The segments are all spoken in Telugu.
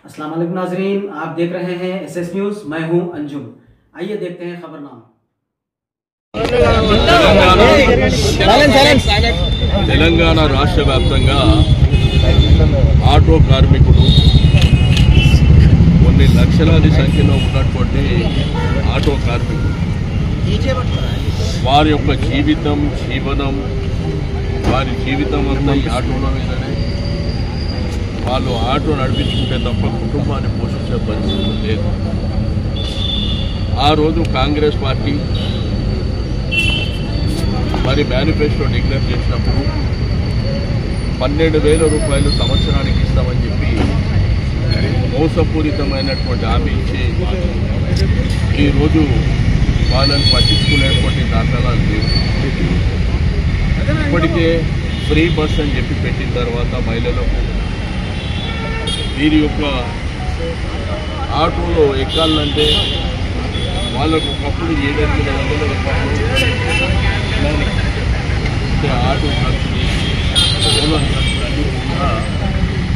अस्सलाम वालेकुम नाजरीन, आप देख रहे हैं एसएस न्यूज़। मैं हूं अंजुम। आइए देखते हैं खबरनामा। తెలంగాణ రాష్ట్ర వ్యాప్తంగా ఆటో కార్మికులు కొన్ని లక్షలాది సంఖ్యలో ఉన్నటువంటి ఆటో కార్మికులు వారి యొక్క జీవనం వారి జీవితం అంతా ఈ ఆటోల మీదనే. వాళ్ళు ఆటో నడిపించుకుంటే తప్ప కుటుంబాన్ని పోషించే పరిస్థితి లేదు. ఆ రోజు కాంగ్రెస్ పార్టీ మరి మేనిఫెస్టో డిక్లేర్ చేసినప్పుడు 12,000 రూపాయలు సంవత్సరానికి ఇస్తామని చెప్పి మోసపూరితమైనటువంటి హామీ ఇచ్చి ఈరోజు వాళ్ళని పట్టించుకునేటువంటి దాఖలాలు లేవు. ఇప్పటికే ఫ్రీ బస్ అని చెప్పి పెట్టిన తర్వాత మహిళలకు వీరి యొక్క ఆటోలో ఎక్కాలంటే వాళ్ళకు ఒకప్పుడు 700-800 రూపాయలు ఆటో ఖర్చులు ఖర్చులన్నీ కూడా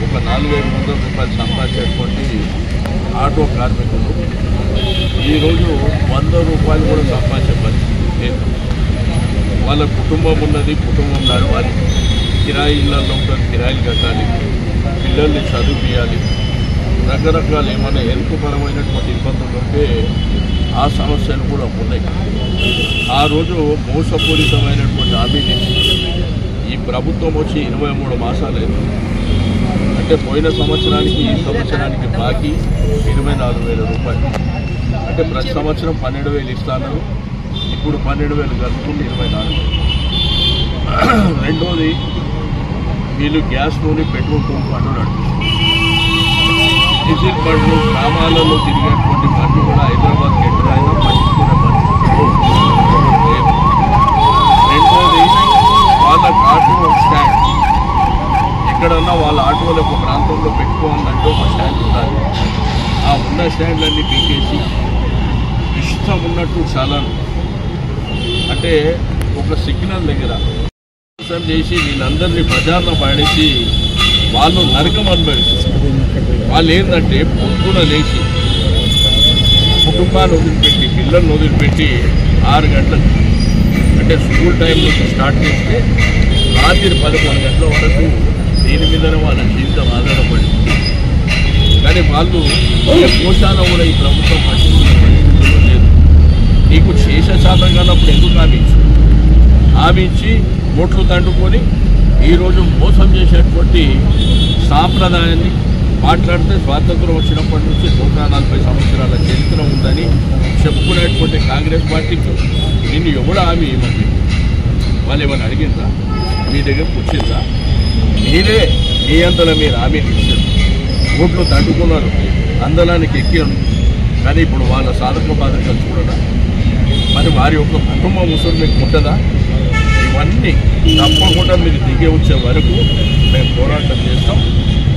ఒక 4,500 రూపాయలు సంపాదించేటువంటి ఆటో కార్మికులు ఈరోజు 100 రూపాయలు కూడా సంపాదించే పరిస్థితి లేదు. వాళ్ళ కుటుంబం ఉన్నది, కుటుంబం నడవాలి, కిరాయి ఇళ్లలో ఉంటుంది, కిరాయిలు కట్టాలి, పిల్లల్ని చదివియాలి, రకరకాల ఏమైనా హెల్త్ పరమైనటువంటి ఇబ్బందులు ఉంటే ఆ సమస్యలు కూడా ఉన్నాయి. ఆ రోజు మోసపూరితమైనటువంటి హామీని ఈ ప్రభుత్వం వచ్చి 23 మాసాలేదు. అంటే పోయిన సంవత్సరానికి ఈ సంవత్సరానికి బాకీ 24,000 రూపాయలు. అంటే ప్రతి సంవత్సరం 12,000 ఇస్తాను, ఇప్పుడు 12,000 కలుపుకుంటే 24,000. రెండోది, వీళ్ళు గ్యాస్ నూనె పెట్రోల్ బండ్లు నడుపుతున్నారు. డీజిల్ బండ్లు గ్రామాలలో తిరిగేటువంటి బండ్లు కూడా హైదరాబాద్ ఎక్కడైనా పట్టించుకునే పరిస్థితులు లేవు. రెండోది, వాళ్ళ ఆటో స్టాండ్ ఎక్కడన్నా వాళ్ళ ఆటోలు ఒక ప్రాంతంలో పెట్టుకోవాలంటే ఒక స్టాండ్ ఉండాలి. ఆ ఉన్న స్టాండ్లన్నీ పీకేసి ఇష్టం ఉన్నట్టు చాలా అంటే ఒక సిగ్నల్ దగ్గర చేసి వీళ్ళందరినీ ప్రజార్లో పడేసి వాళ్ళు నరకం అనుభవిస్తారు. వాళ్ళు ఏంటంటే పొద్దున లేచి కుటుంబాన్ని వదిలిపెట్టి పిల్లల్ని వదిలిపెట్టి 6 గంటలకు అంటే స్కూల్ టైం నుంచి స్టార్ట్ చేస్తే రాత్రి 11 గంటల వరకు దీని మీదనే వాళ్ళ జీవితం ఆధారపడింది. కానీ వాళ్ళు ఏ పోషాన కూడా ఈ ప్రభుత్వం పట్టించుకునే పరిస్థితుల్లో లేదు. నీకు శాతం కానప్పుడు ఎందుకు హామీ ఇచ్చి ఓట్లు దండుకొని ఈరోజు మోసం చేసేటువంటి సాంప్రదాయాన్ని మాట్లాడితే స్వాతంత్రం వచ్చినప్పటి నుంచి 140 సంవత్సరాల చరిత్ర ఉందని చెప్పుకునేటువంటి కాంగ్రెస్ పార్టీకి నిన్ను ఎవడు హామీ ఇవ్వమంది? వాళ్ళు ఏమైనా అడిగిందా? మీ దగ్గర కూర్చిందా? మీరే మీ అంతలో మీరు హామీలు ఇచ్చారు, ఓట్లు దండుకున్నారు, అందలానికి ఎక్కారు. కానీ ఇప్పుడు వాళ్ళ సాధక బాధకాలు చూడదా? మరి వారి యొక్క కుటుంబం ముసురు మీకు ఉంటుందా? ఇవన్నీ తప్పకుండా మీరు దిగే వచ్చే వరకు మేము పోరాటం చేస్తాం.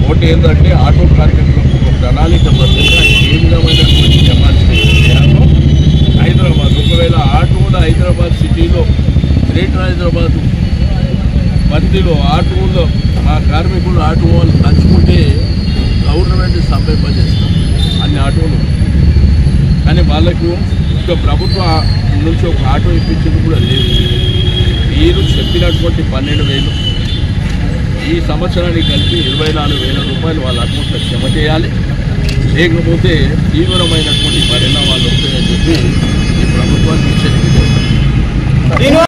ఒకటి ఏంటంటే ఆటో కార్మికులకు ఒక ప్రణాళికబద్ధంగా ఏ విధమైనటువంటి కెపాసిటీ చేయాలో హైదరాబాద్, ఒకవేళ ఆటోలో హైదరాబాద్ సిటీలో గ్రేటర్ హైదరాబాద్ పరిధిలో ఆటోలో మా కార్మికులు ఆటో వాళ్ళు పంచుకుంటే గవర్నమెంట్ సంపేపజేస్తాం అన్ని ఆటోలు. కానీ వాళ్ళకు ఇంకా ప్రభుత్వం నుంచి ఒక ఆటో ఇప్పించింది కూడా లేదు. మీరు చెప్పినటువంటి 12,000 ఈ సంవత్సరానికి కలిపి 24,000 రూపాయలు వాళ్ళ అకౌంట్లో జమ చేయాలి. లేకపోతే తీవ్రమైనటువంటి పరిణామాలు వస్తాయని చెప్పి ఈ ప్రభుత్వాన్ని హెచ్చరిక చేస్తారు.